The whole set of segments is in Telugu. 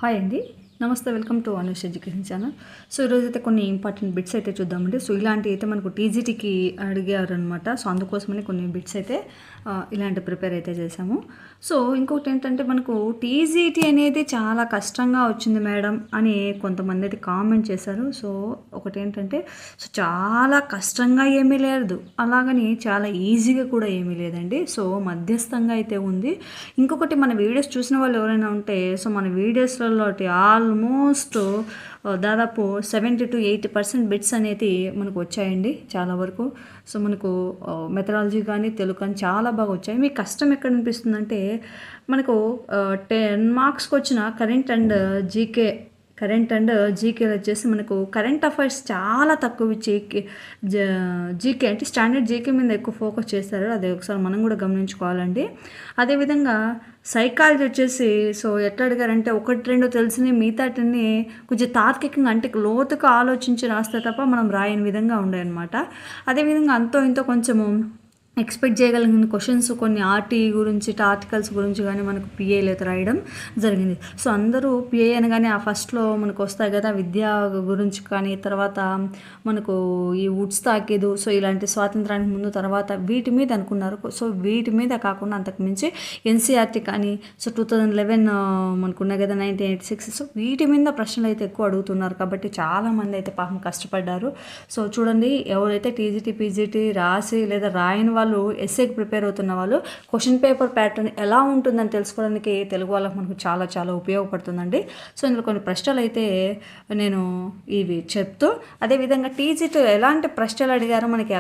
హాయ్ అండి, నమస్తే. Welcome to Anush education channel. So ఈరోజు అయితే కొన్ని ఇంపార్టెంట్ బిట్స్ అయితే చూద్దామండి. సో ఇలాంటి అయితే మనకు టీజీటీకి అడిగారు అనమాట. సో అందుకోసమని కొన్ని బిట్స్ అయితే ఇలాంటి ప్రిపేర్ అయితే చేశాము. సో ఇంకొకటి ఏంటంటే మనకు టీజీటీ అనేది చాలా కష్టంగా వచ్చింది మేడం అని కొంతమంది అయితే కామెంట్ చేశారు. సో ఒకటి ఏంటంటే సో చాలా కష్టంగా ఏమీ లేదు, అలాగని చాలా ఈజీగా కూడా ఏమీ లేదండి. సో మధ్యస్థంగా అయితే ఉంది. ఇంకొకటి మన వీడియోస్ చూసిన వాళ్ళు ఎవరైనా ఉంటే సో మన వీడియోస్లలో ఆల్మోస్ట్ దాదాపు 70-80% బిట్స్ అనేది మనకు వచ్చాయండి చాలా వరకు. సో మనకు మెథడాలజీ కానీ తెలుగు కానీ చాలా బాగా వచ్చాయి. మీకు కష్టం ఎక్కడ అనిపిస్తుందంటే మనకు 10 మార్క్స్కి వచ్చిన కరెంట్ అండ్ జీకేలో వచ్చేసి మనకు కరెంట్ అఫైర్స్ చాలా తక్కువ ఇచ్చి జీకే అంటే స్టాండర్డ్ జీకే మీద ఎక్కువ ఫోకస్ చేస్తారు. అది ఒకసారి మనం కూడా గమనించుకోవాలండి. అదేవిధంగా సైకాలజీ వచ్చేసి సో ఎట్లా అడిగారంటే 1-2 తెలిసినవి మిగతాటిని కొంచెం తార్కికంగా అంటే లోతుగా ఆలోచించి రాస్తే తప్ప మనం రాయని విధంగా ఉండేయన్నమాట. అదేవిధంగా అంతో ఇంతో కొంచెము ఎక్స్పెక్ట్ చేయగలిగిన క్వశ్చన్స్ కొన్ని ఆర్టీ గురించి ఆర్టికల్స్ గురించి కానీ మనకు పిఏలు అయితే రాయడం జరిగింది. సో అందరూ పిఏ అనగానే ఆ ఫస్ట్లో మనకు వస్తాయి కదా విద్యా గురించి కానీ తర్వాత మనకు ఈ వుడ్స్ తాకేదు సో ఇలాంటి స్వాతంత్రానికి ముందు తర్వాత వీటి మీద అనుకున్నారు. సో వీటి మీద కాకుండా అంతకుమించి ఎన్సీఆర్టీ కానీ సో 2011 మనకున్నాయి కదా 1986. సో వీటి మీద ప్రశ్నలు అయితే ఎక్కువ అడుగుతున్నారు కాబట్టి చాలామంది అయితే పాపం కష్టపడ్డారు. సో చూడండి, ఎవరైతే టీజీటీ పీజీటీ రాసి లేదా రాయని వాళ్ళు ఎస్ఏకి ప్రిపేర్ అవుతున్న వాళ్ళు క్వశ్చన్ పేపర్ ప్యాటర్న్ ఎలా ఉంటుందని తెలుసుకోవడానికి తెలుగు వాళ్ళకి మనకు చాలా చాలా ఉపయోగపడుతుందండి. సో ఇందులో కొన్ని ప్రశ్నలు అయితే నేను ఇవి చెప్తూ అదేవిధంగా టీజీటీ ఎలాంటి ప్రశ్నలు అడిగారు, మనకి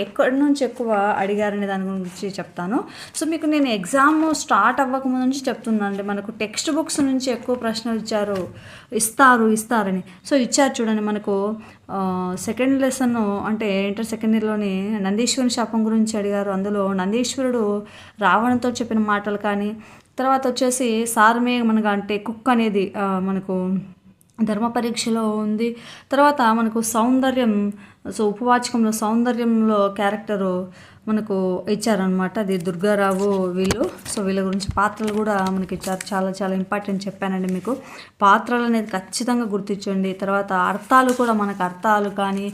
ఎక్కడి నుంచి ఎక్కువ అడిగారనే దాని గురించి చెప్తాను. సో మీకు నేను ఎగ్జామ్ స్టార్ట్ అవ్వకముందు నుంచి చెప్తున్నానండి, మనకు టెక్స్ట్ బుక్స్ నుంచి ఎక్కువ ప్రశ్నలు ఇస్తారని. సో ఇచ్చారు చూడండి, మనకు సెకండ్ లెసన్ అంటే ఇంటర్ సెకండ్ ఇయర్లోని నందీశ్వరుని శాపం గురించి అడిగారు. అందులో నందీశ్వరుడు రావణతో చెప్పిన మాటలు కానీ తర్వాత వచ్చేసి సారమే మనకు అంటే కుక్ అనేది మనకు ధర్మ పరీక్షలో ఉంది. తర్వాత మనకు సౌందర్యం సో ఉపవాచకంలో సౌందర్యంలో క్యారెక్టరు మనకు ఇచ్చారనమాట. అది దుర్గారావు వీళ్ళు. సో వీళ్ళ గురించి పాత్రలు కూడా మనకి ఇచ్చారు. చాలా చాలా ఇంపార్టెంట్ చెప్పానండి మీకు. పాత్రలు అనేది ఖచ్చితంగా గుర్తించండి. తర్వాత అర్థాలు కూడా మనకు అర్థాలు కానీ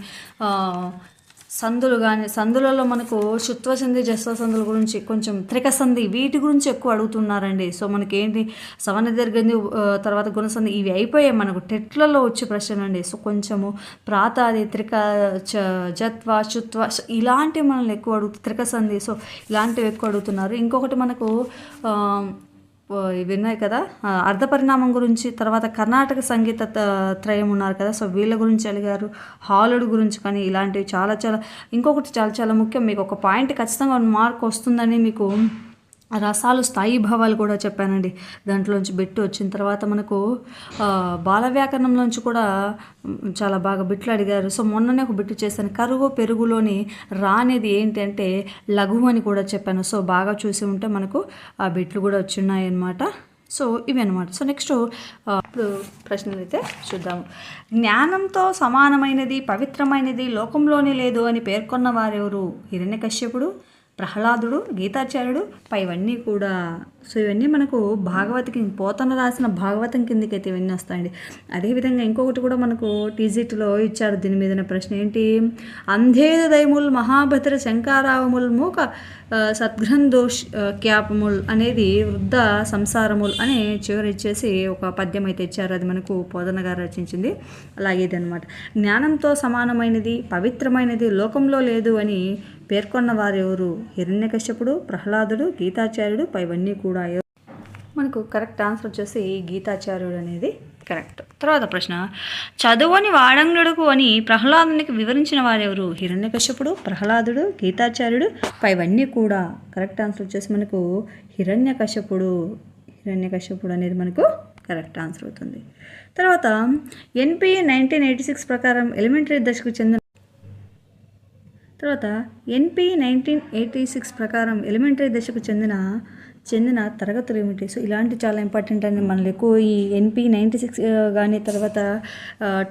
సందులు కానీ సందులలో మనకు శుత్వ సంధి జస్వ సంధుల గురించి కొంచెం త్రిక సంధి వీటి గురించి ఎక్కువ అడుగుతున్నారండి. సో మనకి ఏంటి సవన దీర్ఘంది తర్వాత గుణసంధి ఇవి అయిపోయాయి మనకు టెట్లలో వచ్చే ప్రశ్నలు అండి. సో కొంచెము ప్రాతాది త్రిక జత్వ శుత్వ ఇలాంటివి మనల్ని ఎక్కువ త్రిక సంధి సో ఇలాంటివి ఎక్కువ అడుగుతున్నారు. ఇంకొకటి మనకు ఇవి ఉన్నాయి కదా అర్ధపరిణామం గురించి తర్వాత కర్ణాటక సంగీత త్రయం ఉన్నారు కదా సో వీళ్ళ గురించి అడిగారు. హాలుడు గురించి కానీ ఇలాంటివి చాలా చాలా. ఇంకొకటి చాలా చాలా ముఖ్యం, మీకు ఒక పాయింట్ ఖచ్చితంగా 1 మార్క్ వస్తుందని మీకు రసాలు స్థాయి భావాలు కూడా చెప్పానండి. దాంట్లోంచి బిట్టు వచ్చిన తర్వాత మనకు బాల వ్యాకరణంలోంచి కూడా చాలా బాగా బిట్లు అడిగారు. సో మొన్ననే ఒక బిట్టు చేశాను, కరువు పెరుగులోని రా అనేది ఏంటి అంటే లఘువు అని కూడా చెప్పాను. సో బాగా చూసి ఉంటే మనకు ఆ బిట్లు కూడా వచ్చిన్నాయి అన్నమాట. సో ఇవి అనమాట. సో నెక్స్ట్ ఇప్పుడు ప్రశ్నలు అయితే చూద్దాము. జ్ఞానంతో సమానమైనది పవిత్రమైనది లోకంలోనే లేదు అని పేర్కొన్న వారెవరు? హిరణ్యకశ్యపుడు, ప్రహ్లాదుడు, గీతాచార్యుడు పైవన్నీ కూడా. సో ఇవన్నీ మనకు భాగవతికి పోతన రాసిన భాగవతం కిందకైతే ఇవన్నీ వస్తాయండి. అదేవిధంగా ఇంకొకటి కూడా మనకు టీజీటీలో ఇచ్చారు దీని మీద ప్రశ్న ఏంటి, అంధేద దైముల్ మహాభద్ర శంకారావముల్ మూక సద్గ్రంథోష్ క్యాపముల్ అనేది వృద్ధ సంసారముల్ అని చివరి ఇచ్చేసి ఒక పద్యం అయితే ఇచ్చారు. అది మనకు పోతన గారు రచించింది. అలాగే ఇది అనమాట. జ్ఞానంతో సమానమైనది పవిత్రమైనది లోకంలో లేదు అని పేర్కొన్న వారెవరు? హిరణ్యకశ్యపుడు, ప్రహ్లాదుడు, గీతాచార్యుడు పైవన్నీ కూడా. మనకు కరెక్ట్ ఆన్సర్ వచ్చేసి గీతాచార్యుడు అనేది కరెక్ట్. తర్వాత ప్రశ్న, చదువుని వాడంగుడుకు అని ప్రహ్లాదునికి వివరించిన వారెవరు? హిరణ్యకశ్యపుడు, ప్రహ్లాదుడు, గీతాచార్యుడు పైవన్నీ కూడా. కరెక్ట్ ఆన్సర్ వచ్చేసి మనకు హిరణ్యకశ్యపుడు అనేది మనకు కరెక్ట్ ఆన్సర్ అవుతుంది. తర్వాత ఎన్పి 1986 ప్రకారం ఎలిమెంటరీ దశకు చెందిన ఎలిమెంటరీ దశకు చెందిన తరగతులు ఏమిటి? సో ఇలాంటి చాలా ఇంపార్టెంట్ అండి. మనకు ఎక్కువ ఈ ఎన్పి 96 కానీ తర్వాత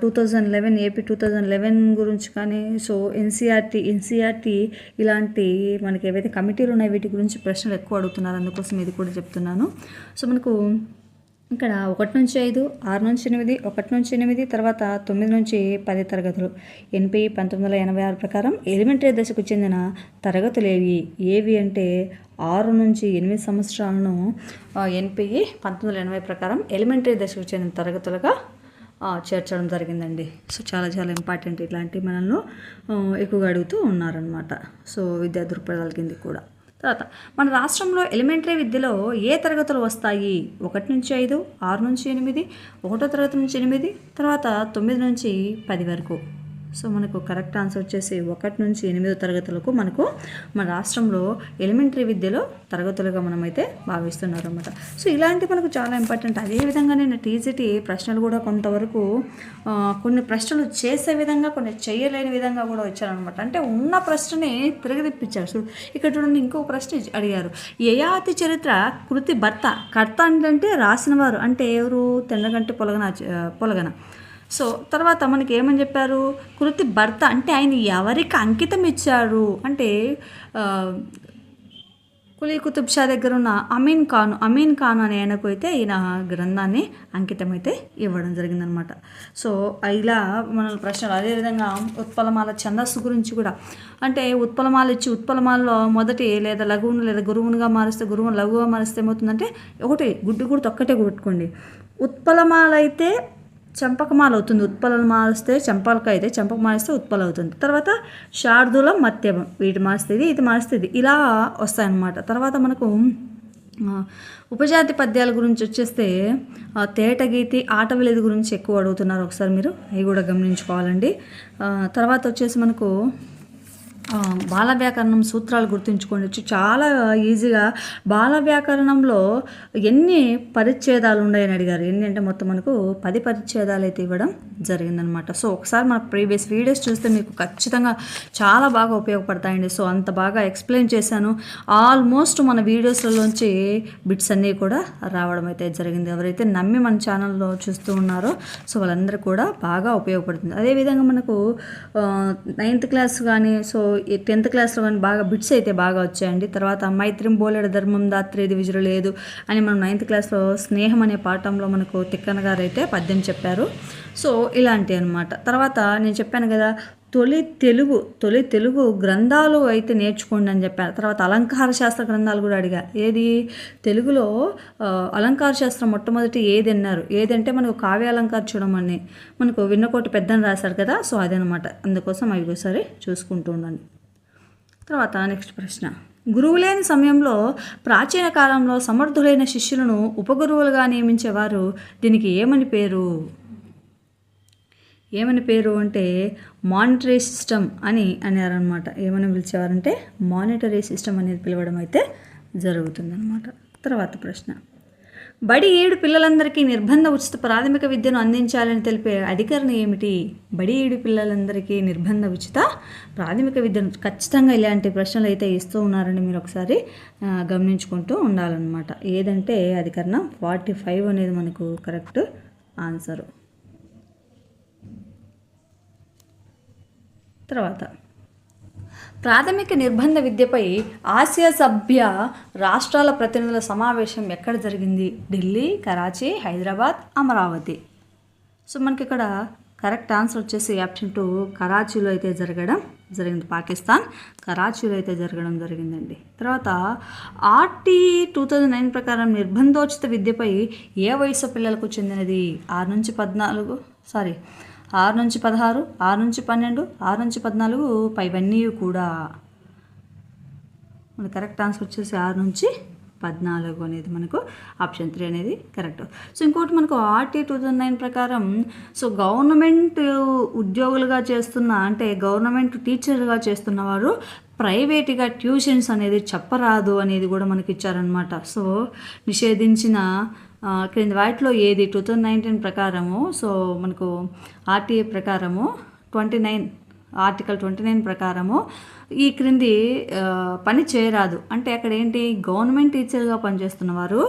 2011 ఏపీ 2011 గురించి కానీ సో ఎన్సీఆర్టీ ఇలాంటి మనకి ఏవైతే కమిటీలు ఉన్నాయి వీటి గురించి ప్రశ్నలు ఎక్కువ అడుగుతున్నారు. అందుకోసం ఇది కూడా చెప్తున్నాను. సో మనకు ఇక్కడ 1-5, 6-8, 1-8, తర్వాత 9-10 తరగతులు. ఎన్పి 1986 ప్రకారం ఎలిమెంటరీ దశకు చెందిన తరగతులు ఏవి అంటే 6-8 సంవత్సరాలను ఎన్పిఈ 1980 ప్రకారం ఎలిమెంటరీ దశకు చెందిన తరగతులుగా చేర్చడం జరిగిందండి. సో చాలా చాలా ఇంపార్టెంట్, ఇట్లాంటివి మనల్ని ఎక్కువగా అడుగుతూ ఉన్నారనమాట. సో విద్యా దృక్పథాల కింద కూడా. తర్వాత మన రాష్ట్రంలో ఎలిమెంటరీ విద్యలో ఏ తరగతులు వస్తాయి? 1-5, 6-8, 1వ తరగతి నుంచి 8, తర్వాత 9-10 వరకు. సో మనకు కరెక్ట్ ఆన్సర్ వచ్చేసి 1-8 తరగతులకు మనకు మన రాష్ట్రంలో ఎలిమెంటరీ విద్యలో తరగతులుగా మనమైతే భావిస్తున్నారు అన్నమాట. సో ఇలాంటి మనకు చాలా ఇంపార్టెంట్. అదేవిధంగా నేను టీజీటీ ప్రశ్నలు కూడా కొంతవరకు కొన్ని ప్రశ్నలు చేసే విధంగా, కొన్ని చేయలేని విధంగా కూడా వచ్చారనమాట. అంటే ఉన్న ప్రశ్నని తిరగదిప్పించారు. సో ఇక్కడ చూడండి, ఇంకో ప్రశ్న అడిగారు. యయాతి చరిత్ర కృతి భర్త. కర్త అంటే రాసినవారు, అంటే ఎవరు? తెల్లగంటి పొలగన. సో తర్వాత మనకి ఏమని చెప్పారు? కృతి భర్త అంటే ఆయన ఎవరికి అంకితం ఇచ్చారు అంటే కులీ కుతుబ్ షా దగ్గర ఉన్న అమీన్ ఖాన్ అనే ఆయనకు అయితే ఈయన గ్రంథాన్ని అంకితం అయితే ఇవ్వడం జరిగిందనమాట. సో ఇలా మన ప్రశ్నలు. అదేవిధంగా ఉత్పలమాల ఛందస్సు గురించి కూడా, అంటే ఉత్పలమాల ఇచ్చి ఉత్పలమాలలో మొదటి లేదా లఘువును లేదా గురువునుగా మారిస్తే, గురువును లఘువుగా మారిస్తే ఏమవుతుందంటే ఒకటి గుడ్డు గుర్తు ఒక్కటే గుర్తుకోండి. ఉత్పలమాల అయితే చంపకమాల అవుతుంది. ఉత్పలం మారిస్తే చంపక అయితే, చంపక మారిస్తే ఉత్పల అవుతుంది. తర్వాత శార్దూలం, మత్యమం, వీటి మారిస్తే ఇది మారిస్తే ఇది, ఇలా వస్తాయన్నమాట. తర్వాత మనకు ఉపజాతి పద్యాల గురించి వచ్చేస్తే తేటగీతి, ఆటవిలేది గురించి ఎక్కువ అడుగుతున్నారు. ఒకసారి మీరు అవి కూడా గమనించుకోవాలండి. తర్వాత వచ్చేసి మనకు బాల వ్యాకరణం సూత్రాలు గుర్తుంచుకోండి. చాలా ఈజీగా బాల వ్యాకరణంలో ఎన్ని పరిచ్ఛేదాలు ఉన్నాయని అడిగారు. ఎన్ని అంటే మొత్తం మనకు 10 పరిచ్ఛేదాలు అయితే ఇవ్వడం జరిగిందనమాట. సో ఒకసారి మన ప్రీవియస్ వీడియోస్ చూస్తే మీకు ఖచ్చితంగా చాలా బాగా ఉపయోగపడతాయండి. సో అంత బాగా ఎక్స్ప్లెయిన్ చేశాను. ఆల్మోస్ట్ మన వీడియోస్లోంచి బిట్స్ అన్నీ కూడా రావడం అయితే జరిగింది. ఎవరైతే నమ్మి మన ఛానల్లో చూస్తూ ఉన్నారో సో వాళ్ళందరూ కూడా బాగా ఉపయోగపడుతుంది. అదేవిధంగా మనకు 9th క్లాస్ కానీ, సో 10th క్లాస్లో కానీ బాగా బిట్స్ అయితే బాగా వచ్చాయండి. తర్వాత మైత్రిం బోలెడ ధర్మం దాత్రేది విజురు లేదు అని మనం 9th క్లాస్లో స్నేహం అనే పాఠంలో మనకు తిక్కన గారు అయితే పద్యం చెప్పారు. సో ఇలాంటివి అనమాట. తర్వాత నేను చెప్పాను కదా, తొలి తెలుగు గ్రంథాలు అయితే నేర్చుకోండి అని చెప్పాను. తర్వాత అలంకార శాస్త్ర గ్రంథాలు కూడా అడిగా. ఏది తెలుగులో అలంకార శాస్త్రం మొట్టమొదటి ఏది అన్నారు? ఏదంటే మనకు కావ్య అలంకార చూడమని మనకు విన్నకోటి పెద్దని రాశారు కదా. సో అదనమాట. అందుకోసం అవి ఒకసారి చూసుకుంటూ ఉండండి. తర్వాత నెక్స్ట్ ప్రశ్న. గురువు లేని సమయంలో ప్రాచీన కాలంలో సమర్థులైన శిష్యులను ఉపగురువులుగా నియమించేవారు. దీనికి ఏమని పేరు అంటే మానిటరీ సిస్టమ్ అని అన్నారనమాట. ఏమని పిలిచేవారంటే మానిటరీ సిస్టమ్ అనేది పిలవడం అయితే జరుగుతుందన్నమాట. తర్వాత ప్రశ్న. బడి 7 పిల్లలందరికీ నిర్బంధ ఉచిత ప్రాథమిక విద్యను అందించాలని తెలిపే అధికరణ ఏమిటి? బడి 7 పిల్లలందరికీ నిర్బంధ ఉచిత ప్రాథమిక విద్యను ఖచ్చితంగా ఇలాంటి ప్రశ్నలు అయితే ఇస్తూ ఉన్నారని మీరు ఒకసారి గమనించుకుంటూ ఉండాలన్నమాట. ఏదంటే అధికరణ 45 అనేది మనకు కరెక్ట్ ఆన్సరు. తర్వాత ప్రాథమిక నిర్బంధ విద్యపై ఆసియా సభ్య రాష్ట్రాల ప్రతినిధుల సమావేశం ఎక్కడ జరిగింది? ఢిల్లీ, కరాచీ, హైదరాబాద్, అమరావతి. సో మనకి ఇక్కడ కరెక్ట్ ఆన్సర్ వచ్చేసి ఆప్షన్ 2 కరాచీలో అయితే జరిగింది. పాకిస్తాన్ కరాచీలో అయితే జరగడం జరిగిందండి. తర్వాత ఆర్టీ 2009 ప్రకారం నిర్బంధోచిత విద్యపై ఏ వయసు పిల్లలకు చెందినది? 6 నుంచి 16, 6 నుంచి 12, 6 నుంచి 14 పైవన్నీ కూడా. మన కరెక్ట్ ఆన్సర్ వచ్చేసి 6 నుంచి 14 అనేది మనకు ఆప్షన్ 3 అనేది కరెక్ట్. సో ఇంకోటి మనకు ఆర్టీ 2009 ప్రకారం సో గవర్నమెంట్ ఉద్యోగులుగా చేస్తున్న, అంటే గవర్నమెంట్ టీచర్గా చేస్తున్న వారు ప్రైవేట్గా ట్యూషన్స్ అనేది చెప్పరాదు అనేది కూడా మనకి ఇచ్చారనమాట. సో నిషేధించిన క్రింది వాటిలో ఏది 2019 ప్రకారము, సో మనకు ఆర్టీఏ ప్రకారము ఆర్టికల్ 29 ప్రకారము ఈ క్రింది పని చేయరాదు. అంటే అక్కడ ఏంటి, గవర్నమెంట్ టీచర్గా పనిచేస్తున్న వారు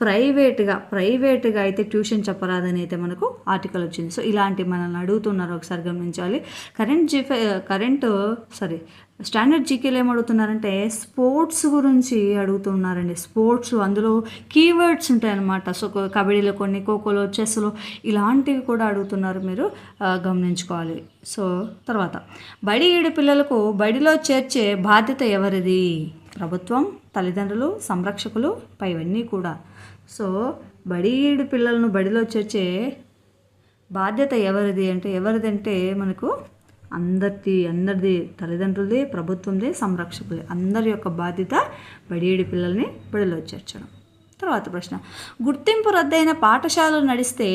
ప్రైవేట్గా అయితే ట్యూషన్ చెప్పరాదని అయితే మనకు ఆర్టికల్ వచ్చింది. సో ఇలాంటి మనల్ని అడుగుతున్నారు, ఒకసారి గమనించాలి. స్టాండర్డ్ జీకేలో ఏం అడుగుతున్నారంటే స్పోర్ట్స్ గురించి అడుగుతున్నారండి. స్పోర్ట్స్ అందులో కీవర్డ్స్ ఉంటాయన్నమాట. సో కబడ్డీలో కొన్ని, ఖోఖోలో, చెస్లో ఇలాంటివి కూడా అడుగుతున్నారు, మీరు గమనించుకోవాలి. సో తర్వాత బడి ఈడు పిల్లలకు బడిలో చేర్చే బాధ్యత ఎవరిది? ప్రభుత్వం, తల్లిదండ్రులు, సంరక్షకులు, పైవన్నీ కూడా. సో బడి ఈడు పిల్లలను బడిలో చేర్చే బాధ్యత ఎవరిది అంటే మనకు అందరిది, తల్లిదండ్రులది, ప్రభుత్వంది, సంరక్షకులది, అందరి యొక్క బాధ్యత బడియేడి పిల్లల్ని బడిలో చేర్చడం. తర్వాత ప్రశ్న, గుర్తింపు రద్దయిన పాఠశాలలు నడిస్తే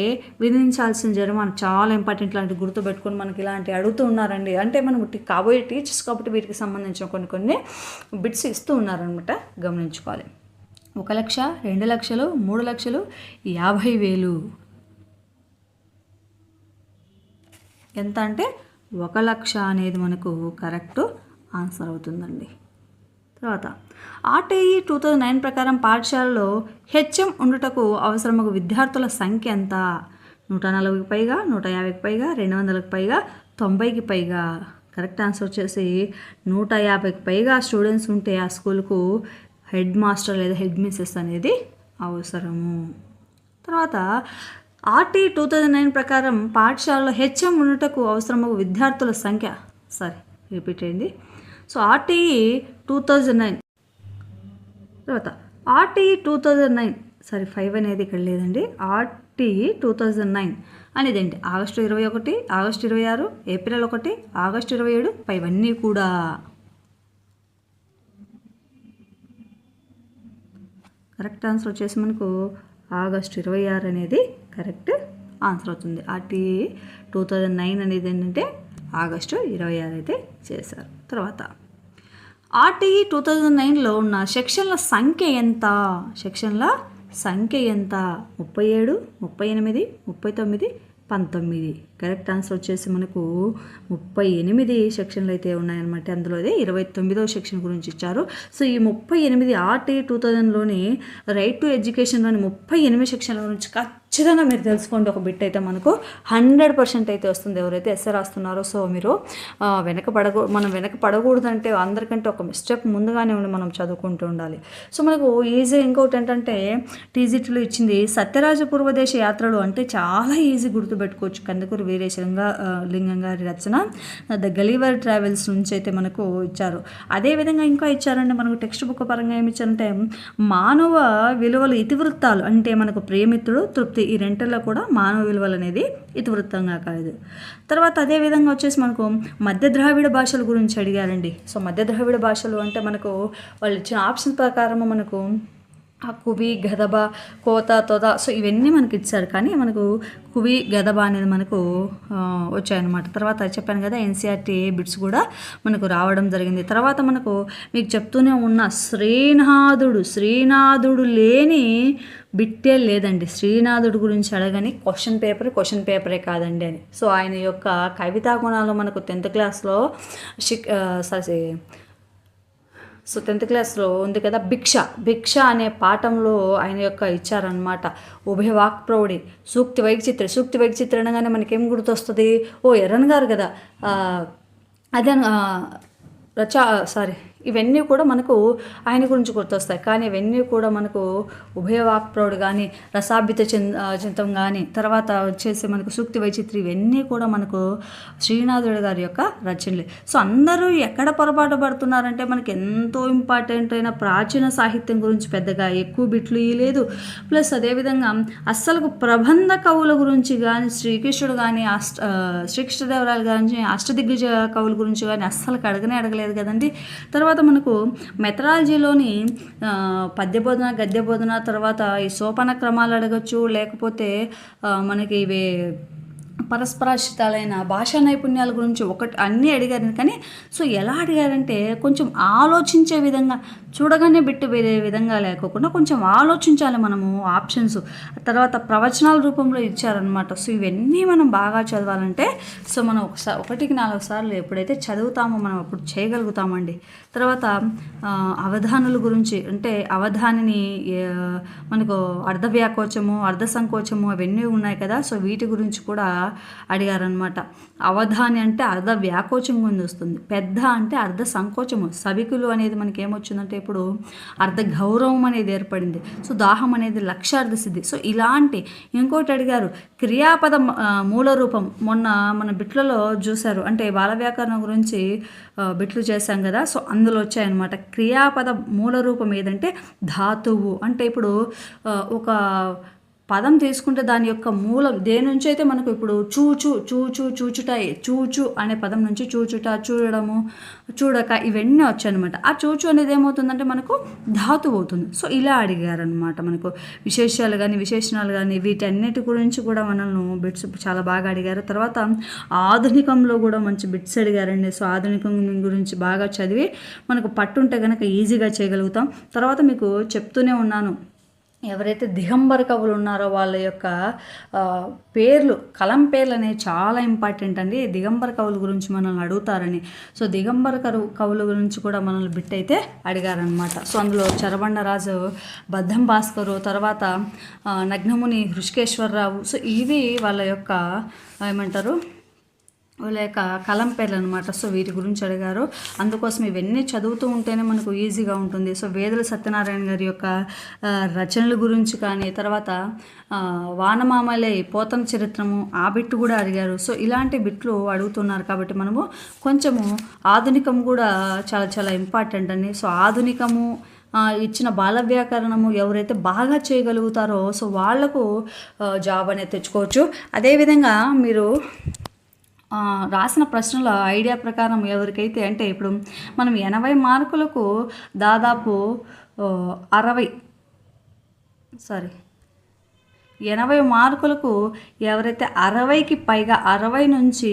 విధించాల్సిన జరిమానా. చాలా ఇంపార్టెంట్, లాంటి గుర్తుపెట్టుకొని మనకి ఇలాంటి అడుగుతూ ఉన్నారండి. అంటే మనం కాబోయే టీచర్స్ కాబట్టి వీటికి సంబంధించిన కొన్ని బిట్స్ ఇస్తూ ఉన్నారనమాట, గమనించుకోవాలి. 1 లక్ష, 2 లక్షలు, 3 లక్షలు, 50,000. ఎంత అంటే 1 లక్ష అనేది మనకు కరెక్ట్ ఆన్సర్ అవుతుందండి. తర్వాత ఆర్టీఈ 2009 ప్రకారం పాఠశాలలో హెచ్ఎం ఉండుటకు అవసరమగు విద్యార్థుల సంఖ్య ఎంత? 140కి పైగా, 150కి పైగా, 200కి పైగా, 90కి పైగా. కరెక్ట్ ఆన్సర్ వచ్చేసి 150కి పైగా స్టూడెంట్స్ ఉంటే ఆ స్కూల్కు హెడ్ మాస్టర్ లేదా హెడ్ మిస్సెస్ అనేది అవసరము. తర్వాత ఆర్టీ 2009 ప్రకారం పాఠశాలలో హెచ్ఎం ఉండుటకు అవసరమగు విద్యార్థుల సంఖ్య, రిపీట్ అయింది. సో ఆర్టీఈ 2009 తర్వాత ఆర్టీఈ 2009 5 అనేది ఇక్కడ లేదండి. ఆర్టీఈ 2009 అనేది ఏంటి? ఆగస్టు 21, ఆగస్టు 26, ఏప్రిల్ 1, ఆగస్టు 27, పైవన్నీ కూడా. కరెక్ట్ ఆన్సర్ వచ్చేసి మనకు ఆగస్టు 26 అనేది కరెక్ట్ ఆన్సర్ అవుతుంది. ఆర్టీఈ 2009 అనేది ఏంటంటే ఆగస్టు 26 అయితే చేశారు. తర్వాత ఆర్టీఈ 2009లో ఉన్న సెక్షన్ల సంఖ్య ఎంత? 37, 38, 39, 19. కరెక్ట్ ఆన్సర్ వచ్చేసి మనకు 38 సెక్షన్లు అయితే ఉన్నాయన్నమాట. అందులో 29వ సెక్షన్ గురించి ఇచ్చారు. సో ఈ 38 ఆర్టీఈ 2000లోని రైట్ టు ఎడ్యుకేషన్లోని 38 సెక్షన్ల గురించి ఖచ్చితంగా మీరు తెలుసుకోండి. ఒక బిట్ అయితే మనకు 100% అయితే వస్తుంది ఎవరైతే ఎస్ఏ రాస్తున్నారో. సో మీరు మనం వెనక పడకూడదంటే అందరికంటే ఒక స్టెప్ ముందుగానే ఉండి మనం చదువుకుంటూ ఉండాలి. సో మనకు ఈజీ ఇంకోటి ఏంటంటే టీజీటీలో ఇచ్చింది సత్యరాజ పూర్వదేశ యాత్రలు అంటే చాలా ఈజీ గుర్తుపెట్టుకోవచ్చు. కందుకూరి వీరేశలింగం గారి రచన ద గలీవర్ ట్రావెల్స్ నుంచి అయితే మనకు ఇచ్చారు. అదేవిధంగా ఇంకా ఇచ్చారంటే మనకు టెక్స్ట్ బుక్ పరంగా ఏమి ఇచ్చారంటే మానవ విలువలు ఇతివృత్తాలు అంటే మనకు ప్రేమిత్రుడు, తృప్తి, ఈ రెంటిల్లో కూడా మానవ విలువలు అనేది ఇతివృత్తంగా కాదు. తర్వాత అదేవిధంగా వచ్చేసి మనకు మధ్య ద్రావిడ భాషల గురించి అడిగారండి. సో మధ్య ద్రావిడ భాషలు అంటే మనకు వాళ్ళు ఇచ్చిన ఆప్షన్ ప్రకారము మనకు కువి, గదబ, కోత, తొద, సో ఇవన్నీ మనకి ఇచ్చారు. కానీ మనకు కువి, గదబ అనేది మనకు వచ్చాయన్నమాట. తర్వాత చెప్పాను కదా ఎన్సీఆర్టీ బిట్స్ కూడా మనకు రావడం జరిగింది. తర్వాత మనకు మీకు చెప్తూనే ఉన్న శ్రీనాథుడు లేని బిట్టే లేదండి. శ్రీనాథుడు గురించి అడగని క్వశ్చన్ పేపరే కాదండి అని. సో ఆయన యొక్క కవితా గుణాలు మనకు 10th క్లాస్లో సో 10th క్లాస్లో ఉంది కదా భిక్ష అనే పాఠంలో ఆయన యొక్క ఇచ్చారనమాట. ఉభయ వాక్ప్రౌఢి, సూక్తి వైచిత్ర అనగానే మనకేం గుర్తొస్తుంది? ఎర్రన్ గారు కదా అదే ఇవన్నీ కూడా మనకు ఆయన గురించి గుర్తొస్తాయి. కానీ ఇవన్నీ కూడా మనకు ఉభయ వాక్ప్రౌఢి కానీ, రసాభిత చింతం కానీ, తర్వాత వచ్చేసి మనకు సూక్తి వైచిత్రి, ఇవన్నీ కూడా మనకు శ్రీనాథుడి గారి యొక్క రచనలే. సో అందరూ ఎక్కడ పొరపాటు పడుతున్నారంటే మనకి ఎంతో ఇంపార్టెంట్ అయిన ప్రాచీన సాహిత్యం గురించి పెద్దగా ఎక్కువ బిట్లు ఇవ్వలేదు. ప్లస్ అదేవిధంగా అస్సలు ప్రబంధ కవుల గురించి కానీ, శ్రీకృష్ణుడు కానీ, శ్రీకృష్ణదేవరాయలు కానీ, అష్టదిగ్గజ కవుల గురించి కానీ అస్సలు అడగలేదు కదండి. తర్వాత మనకు మెథడాలజీలోని పద్యబోధన, గద్యబోధన, తర్వాత ఈ సోపాన క్రమాలు అడగచ్చు, లేకపోతే మనకి ఇవే పరస్పరాశ్రితాలైన భాషా నైపుణ్యాల గురించి అన్నీ అడిగారు. కానీ సో ఎలా అడిగారంటే కొంచెం ఆలోచించే విధంగా, చూడగానే బిట్టు వేరే విధంగా లేకోకుండా కొంచెం ఆలోచించాలి మనము ఆప్షన్స్. తర్వాత ప్రవచనాల రూపంలో ఇచ్చారనమాట. సో ఇవన్నీ మనం బాగా చదవాలంటే సో మనం 1కి 4 సార్లు ఎప్పుడైతే చదువుతామో మనం అప్పుడు చేయగలుగుతామండి. తర్వాత అవధానుల గురించి అంటే అవధానిని మనకు అర్ధవ్యాకోచము, అర్ధ సంకోచము అవన్నీ ఉన్నాయి కదా. సో వీటి గురించి కూడా అడిగారనమాట. అవధాని అంటే అర్ధ వ్యాకోచం గురించి వస్తుంది, పెద్ద అంటే అర్ధ సంకోచము, సభికులు అనేది మనకి ఏమొచ్చిందంటే ఇప్పుడు అర్ధ గౌరవం అనేది ఏర్పడింది. సో దాహం అనేది లక్ష్యార్థ సిద్ధి. సో ఇలాంటి ఇంకోటి అడిగారు క్రియాపద మూల రూపం. మొన్న మన బిట్లలో చూశారు, అంటే బాల వ్యాకరణం గురించి బిట్లు చేశాం కదా, సో అందులో వచ్చాయన్నమాట. క్రియాపద మూల రూపం ఏదంటే ధాతువు. అంటే ఇప్పుడు ఒక పదం తీసుకుంటే దాని యొక్క మూలం దేని నుంచి అయితే మనకు ఇప్పుడు చూచుట, చూచు అనే పదం నుంచి చూచుట, చూడడము, చూడక ఇవన్నీ వచ్చాయన్నమాట. ఆ చూచు అనేది ఏమవుతుందంటే మనకు ధాతువు అవుతుంది. సో ఇలా అడిగారనమాట. మనకు విశేషాలు కానీ విశేషణాలు కానీ వీటన్నిటి గురించి కూడా మనల్ని బిట్స్ చాలా బాగా అడిగారు. తర్వాత ఆధునికంలో కూడా మంచి బిట్స్ అడిగారండి. సో ఆధునికం గురించి బాగా చదివి మనకు పట్టుంటే కనుక ఈజీగా చేయగలుగుతాం. తర్వాత మీకు చెప్తూనే ఉన్నాను, ఎవరైతే దిగంబర కవులు ఉన్నారో వాళ్ళ యొక్క పేర్లు, కలం పేర్లు అనేవి చాలా ఇంపార్టెంట్ అండి. దిగంబర కవుల గురించి మనల్ని అడుగుతారని. సో దిగంబర కవుల గురించి కూడా మనల్ని బిట్ అయితే అడిగారనమాట. సో అందులో చరబండరాజు, బద్దం భాస్కరు, తర్వాత నగ్నముని హృషికేశ్వరరావు. సో ఇవి వాళ్ళ యొక్క ఏమంటారు, వాళ్ళ యొక్క కలం పేర్లు అనమాట. సో వీటి గురించి అడిగారు. అందుకోసం ఇవన్నీ చదువుతూ ఉంటేనే మనకు ఈజీగా ఉంటుంది. సో వేదుల సత్యనారాయణ గారి యొక్క రచనల గురించి కానీ, తర్వాత వానమామలే పోతన చరిత్రము, ఆ బిట్టు కూడా అడిగారు. సో ఇలాంటి బిట్లు అడుగుతున్నారు కాబట్టి మనము కొంచెము ఆధునికం కూడా చాలా చాలా ఇంపార్టెంట్ అండి. సో ఆధునికము ఇచ్చిన బాల వ్యాకరణము ఎవరైతే బాగా చేయగలుగుతారో సో వాళ్లకు జాబ్ అనేది తెచ్చుకోవచ్చు. అదేవిధంగా మీరు రాసిన ప్రశ్నల ఐడియా ప్రకారం ఎవరికైతే, అంటే ఇప్పుడు మనం 80 మార్కులకు దాదాపు 80 మార్కులకు ఎవరైతే 60కి పైగా 60 నుంచి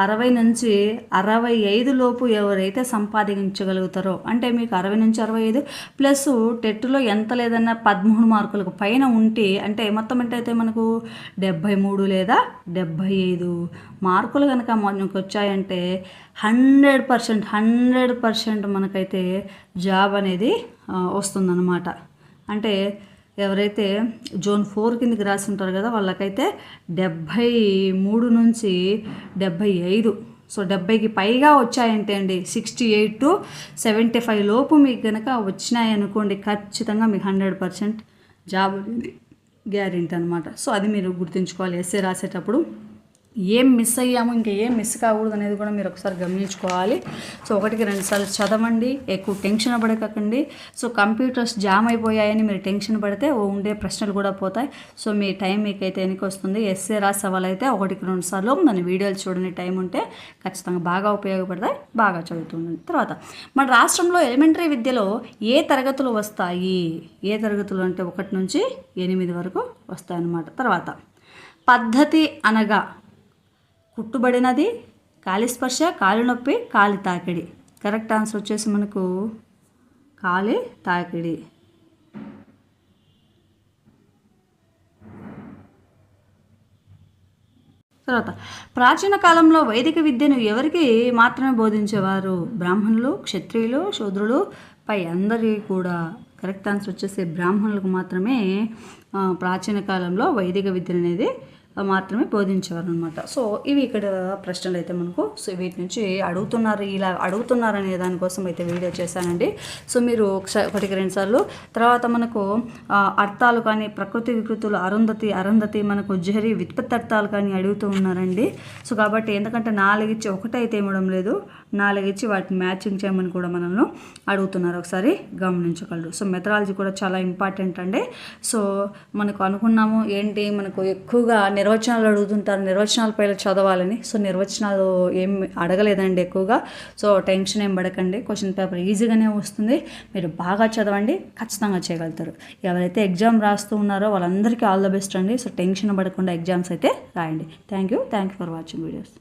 65 లోపు ఎవరైతే సంపాదించగలుగుతారో, అంటే మీకు 60 నుంచి 65 ప్లస్ టెట్లో ఎంత లేదన్నా 13 మార్కులకు పైన ఉంటే, అంటే మొత్తం అయితే మనకు 73 లేదా 75 మార్కులు కనుక మనకు వచ్చాయంటే 100% మనకైతే జాబ్ అనేది వస్తుందన్నమాట. అంటే ఎవరైతే జోన్ 4 కిందకి రాసి ఉంటారు కదా వాళ్ళకైతే 73 నుంచి 75, సో 70కి పైగా వచ్చాయంటే అండి 68 to 75 లోపు మీకు కనుక వచ్చినాయనుకోండి, ఖచ్చితంగా మీకు 100% జాబ్ అనేది గ్యారెంటీ అనమాట. సో అది మీరు గుర్తుంచుకోవాలి. ఎస్ఏ రాసేటప్పుడు ఏం మిస్ అయ్యాము, ఇంకా ఏం మిస్ కాకూడదు అనేది కూడా మీరు ఒకసారి గమనించుకోవాలి. సో 1కి 2 సార్లు చదవండి, ఎక్కువ టెన్షన్ పడకండి. సో కంప్యూటర్స్ జామ్ అయిపోయాయని మీరు టెన్షన్ పడితే ఉండే ప్రశ్నలు కూడా పోతాయి. సో మీ టైం మీకైతే ఎన్నికి వస్తుంది. ఎస్ఏ రాసే వాళ్ళైతే 1కి 2 సార్లు దాని వీడియోలు చూడని టైం ఉంటే ఖచ్చితంగా బాగా ఉపయోగపడతాయి, బాగా చదువుతుంది. తర్వాత మన రాష్ట్రంలో ఎలిమెంటరీ విద్యలో ఏ తరగతులు వస్తాయి? ఏ తరగతులు అంటే 1 నుంచి 8 వరకు వస్తాయన్నమాట. తర్వాత పద్ధతి అనగా కుట్టుబడినది, కాలి స్పర్శ, కాలి నొప్పి, కాలి తాకిడి. కరెక్ట్ ఆన్సర్ వచ్చేసి మనకు కాలి తాకిడి. తర్వాత ప్రాచీన కాలంలో వైదిక విద్యను ఎవరికి మాత్రమే బోధించేవారు? బ్రాహ్మణులు, క్షత్రియులు, శూద్రులు పై అందరికీ కూడా. కరెక్ట్ ఆన్సర్ వచ్చేసి బ్రాహ్మణులకు మాత్రమే ప్రాచీన కాలంలో వైదిక విద్య అనేది మాత్రమే బోధించేవారు అనమాట. సో ఇవి ఇక్కడ ప్రశ్నలు అయితే మనకు, సో వీటి నుంచి అడుగుతున్నారు, ఇలా అడుగుతున్నారు అనే దానికోసం అయితే వీడియో చేశానండి. సో మీరు 1కి 2 సార్లు. తర్వాత మనకు అర్థాలు కానీ, ప్రకృతి వికృతులు, అరుంధతి మనకు జరి వ్యుత్పత్తి అర్థాలు కానీ అడుగుతూ ఉన్నారండి. సో కాబట్టి ఎందుకంటే 4 ఇచ్చి 1 అయితే ఇవ్వడం లేదు, 4 ఇచ్చి వాటిని మ్యాచింగ్ చేయమని కూడా మనల్ని అడుగుతున్నారు, ఒకసారి గమనించగలరు. సో మెథడాలజీ కూడా చాలా ఇంపార్టెంట్ అండి. సో మనకు అనుకున్నాము ఏంటి, మనకు ఎక్కువగా నిర్వచనాలు అడుగుతుంటారు, నిర్వచనాల పైన చదవాలని. సో నిర్వచనాలు ఏం అడగలేదండి ఎక్కువగా. సో టెన్షన్ ఏం పడకండి, క్వశ్చన్ పేపర్ ఈజీగానే వస్తుంది. మీరు బాగా చదవండి, ఖచ్చితంగా చేయగలుగుతారు. ఎవరైతే ఎగ్జామ్ రాస్తూ ఉన్నారో వాళ్ళందరికీ ఆల్ ద బెస్ట్ అండి. సో టెన్షన్ పడకుండా ఎగ్జామ్స్ అయితే రాయండి. Thank you for watching videos.